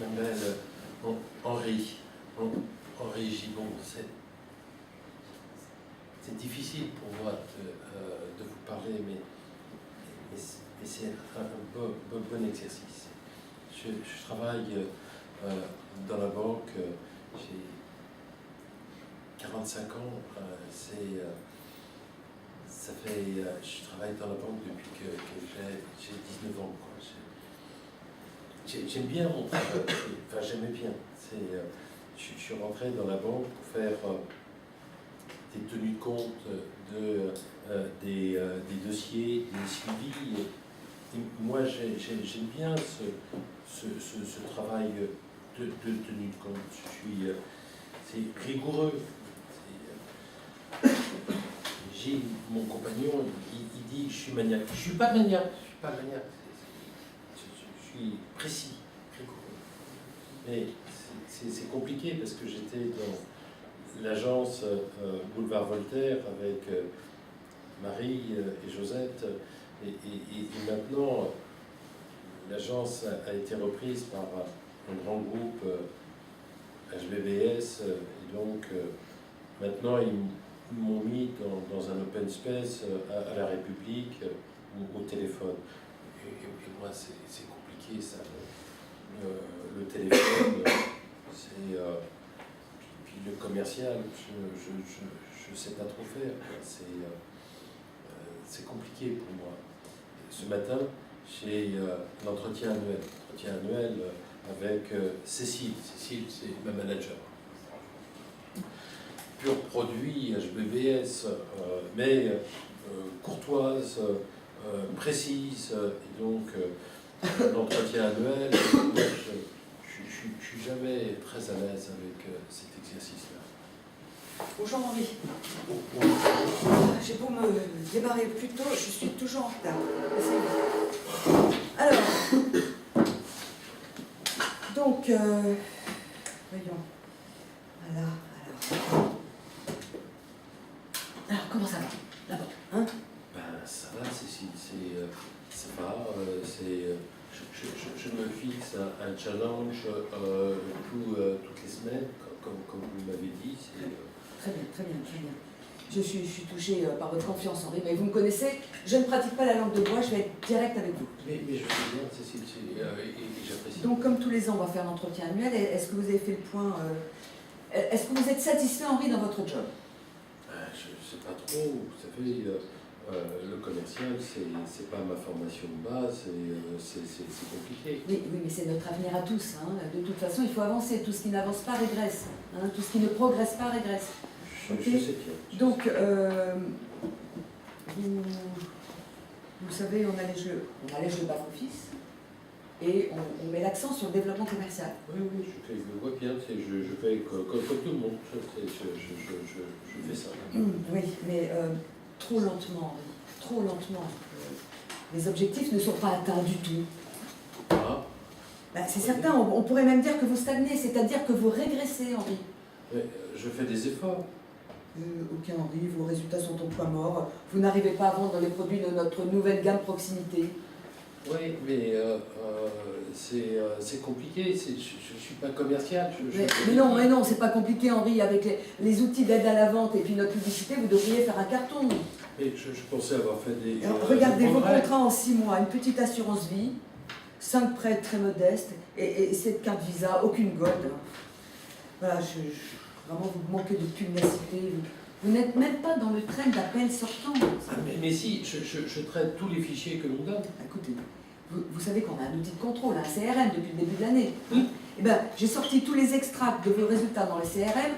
m'appelle Henri Gibon. C'est difficile pour moi de vous parler, mais c'est un bon exercice. Je travaille dans la banque, j'ai 45 ans, je travaille dans la banque depuis que j'ai 19 ans. J'aime bien mon travail, enfin j'aimais bien. Je suis rentré dans la banque pour faire des tenues de compte des dossiers, des suivis. Et moi j'aime bien ce travail de tenue de compte. C'est rigoureux. Gilles, mon compagnon, il dit que je suis maniaque. Je ne suis pas maniaque. Je suis précis, rigoureux. Mais c'est compliqué parce que j'étais dans l'agence Boulevard Voltaire avec Marie et Josette. Et maintenant, l'agence a été reprise par un grand groupe HBBS. Et donc, maintenant, ils m'ont mis dans un open space à la République ou au téléphone. Et moi, c'est compliqué, ça. Le téléphone, c'est... puis le commercial, je ne sais pas trop faire. C'est compliqué pour moi. Ce matin, j'ai l'entretien annuel avec Cécile. Cécile, c'est ma manager. Pur produit HBBS, mais courtoise, précise, et donc l'entretien annuel, moi, je ne suis jamais très à l'aise avec cet exercice-là. Bonjour Henri. J'ai beau me démarrer plus tôt, je suis toujours en retard. Alors, donc, voyons. Voilà, alors, comment ça va, d'abord, hein? Ça va, Cécile, ça va, je me fixe un challenge toutes les semaines, comme vous m'avez dit. Très bien. Je suis touchée par votre confiance, Henri, mais vous me connaissez, je ne pratique pas la langue de bois, je vais être direct avec vous. Mais je sais bien, Cécile, et j'apprécie. Donc, comme tous les ans, on va faire l'entretien annuel. Est-ce que vous avez fait le point est-ce que vous êtes satisfait, Henri, dans votre job? Je ne sais pas trop, vous savez, le commercial, c'est pas ma formation de base, c'est compliqué. Oui, mais c'est notre avenir à tous. Hein. De toute façon, il faut avancer. Tout ce qui n'avance pas régresse. Hein. Tout ce qui ne progresse pas régresse. Je sais bien. Donc, vous savez, on a les jeux back-office et on met l'accent sur le développement commercial. Oui, je vois bien, je fais comme tout le monde, je fais ça. Oui, mais trop lentement. Les objectifs ne sont pas atteints du tout. Ah. C'est certain, on pourrait même dire que vous stagnez, c'est-à-dire que vous régressez, Henri. Mais je fais des efforts. Aucun, Henri, vos résultats sont au point mort. Vous n'arrivez pas à vendre les produits de notre nouvelle gamme proximité. Oui, mais c'est compliqué, je ne suis pas commercial. Mais non, c'est pas compliqué, Henri. Avec les outils d'aide à la vente et puis notre publicité, vous devriez faire un carton. Mais je pensais avoir fait des... Regardez vos contrats en 6 mois, une petite assurance vie, 5 prêts très modestes et cette carte Visa, aucune gold. Voilà, vraiment, vous manquez de pugnacité. Vous n'êtes même pas dans le train d'appel sortant. Mais si, je traite tous les fichiers que l'on donne. Écoutez, vous savez qu'on a un outil de contrôle, un CRM depuis le début de l'année. Oui. Eh bien, j'ai sorti tous les extracts de vos résultats dans le CRM.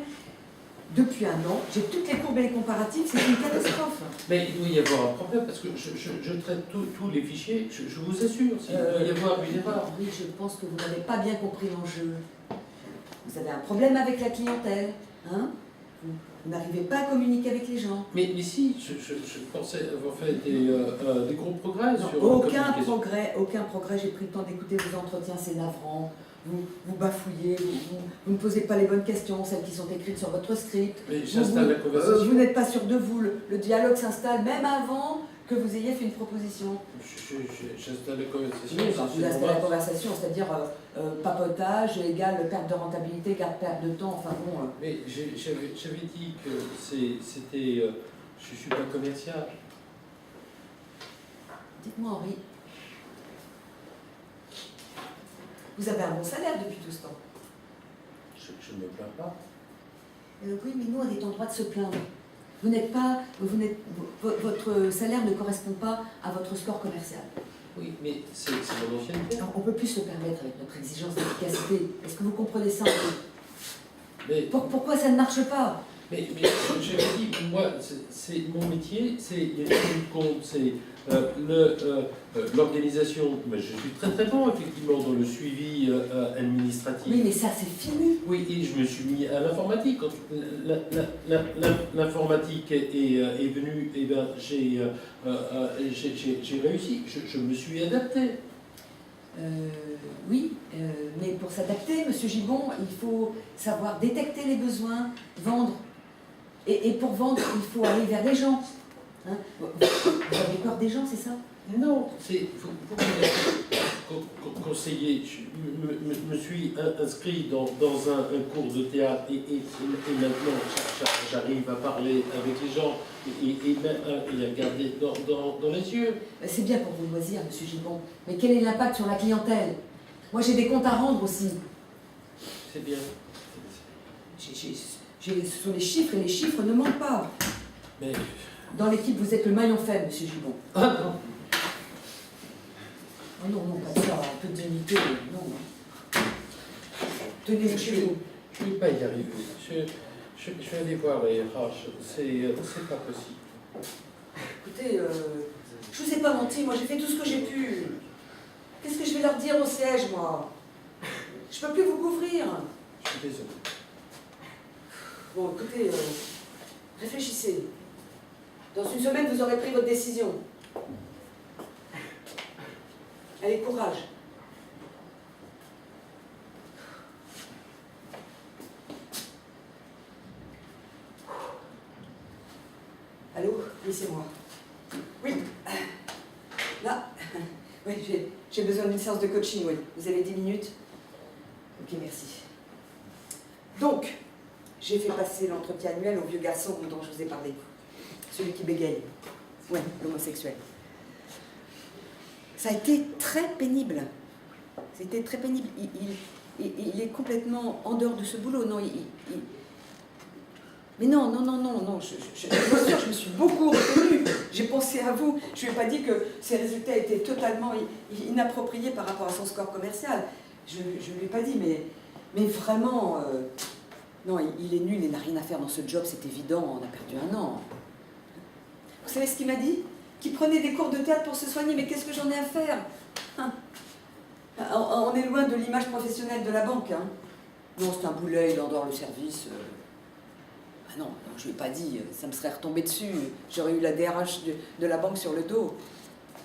Depuis 1 an, j'ai toutes les courbes et les comparatifs, c'est une catastrophe. Mais il doit y avoir un problème parce que je traite tous les fichiers, je vous assure, il doit y avoir une erreur. Oui, je pense que vous n'avez pas bien compris l'enjeu. Vous avez un problème avec la clientèle, hein? Vous n'arrivez pas à communiquer avec les gens. Mais si, je pensais avoir fait des gros progrès Non, sur aucun progrès. J'ai pris le temps d'écouter vos entretiens, c'est navrant. Vous bafouillez, vous ne posez pas les bonnes questions, celles qui sont écrites sur votre script. Mais j'installe la conversation. Vous n'êtes pas sûr de vous, le dialogue s'installe même avant que vous ayez fait une proposition. J'installe la conversation. Oui, c'est vous installez la normal. conversation, c'est-à-dire papotage égale perte de rentabilité, égale perte de temps, enfin bon. Mais j'avais dit que c'était... je ne suis pas commercial. Dites-moi, Henri, vous avez un bon salaire depuis tout ce temps. Je ne me plains pas. Oui, mais nous, on est en droit de se plaindre. Votre salaire ne correspond pas à votre score commercial. Oui, mais c'est mon ancienneté. Alors, on ne peut plus se permettre avec notre exigence d'efficacité. Est-ce que vous comprenez ça, Henri? Mais Pourquoi ça ne marche pas? Mais j'avais dit, moi, c'est mon métier, c'est les comptes, c'est l'organisation. Mais je suis très très bon, effectivement, dans le suivi administratif. Oui, mais ça, c'est fini. Oui, et je me suis mis à l'informatique. Quand l'informatique est venue, eh ben, j'ai réussi, je me suis adapté. Oui, mais pour s'adapter, Monsieur Gibbon, il faut savoir détecter les besoins, vendre. Et pour vendre, il faut aller vers les gens. Hein, vous avez peur des gens, c'est ça? Non, c'est vous conseiller. Je me suis inscrit dans un cours de théâtre et maintenant j'arrive à parler avec les gens et à regarder dans les yeux. C'est bien pour vos loisirs, Monsieur Gibbon. Mais quel est l'impact sur la clientèle? Moi, j'ai des comptes à rendre aussi. C'est bien. Ce sont les chiffres et les chiffres ne mentent pas. Mais... Dans l'équipe, vous êtes le maillon faible, Monsieur Gibbon. Ah non. Oh non, non, pas ça, un peu de dignité, non. Tenez-vous chez vous. Je ne vais pas y arriver. Je vais aller voir les RH. C'est pas possible. Écoutez, je vous ai pas menti, moi j'ai fait tout ce que j'ai pu. Qu'est-ce que je vais leur dire au siège, moi? Je peux plus vous couvrir. Je suis désolé. Bon, écoutez, réfléchissez. Dans une semaine, vous aurez pris votre décision. Allez, courage. Allô? Oui, c'est moi. Oui. Là, oui, j'ai besoin d'une séance de coaching, oui. Vous avez 10 minutes? Ok, merci. Donc, j'ai fait passer l'entretien annuel au vieux garçon dont je vous ai parlé. Celui qui bégaye. Ouais, l'homosexuel. Ça a été très pénible. C'était très pénible. Il est complètement en dehors de ce boulot. Non, Mais non. Je me suis beaucoup retenue. J'ai pensé à vous. Je ne lui ai pas dit que ses résultats étaient totalement inappropriés par rapport à son score commercial. Je ne lui ai pas dit, mais vraiment... Non, il est nul, il n'a rien à faire dans ce job, c'est évident, on a perdu un an. Vous savez ce qu'il m'a dit? Qu'il prenait des cours de théâtre pour se soigner, mais qu'est-ce que j'en ai à faire? Hein? On est loin de l'image professionnelle de la banque. Hein? Non, c'est un boulet, il endort le service. Ah non, je ne lui ai pas dit, ça me serait retombé dessus. J'aurais eu la DRH de la banque sur le dos.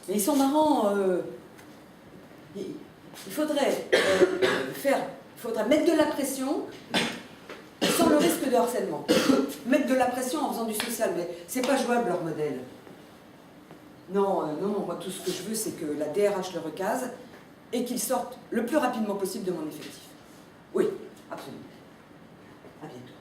Mais ils sont marrants. Il faudrait mettre de la pression sans le risque de harcèlement. Mettre de la pression en faisant du social, mais c'est pas jouable leur modèle. Non, moi tout ce que je veux, c'est que la DRH le recase et qu'il sorte le plus rapidement possible de mon effectif. Oui, absolument. À bientôt.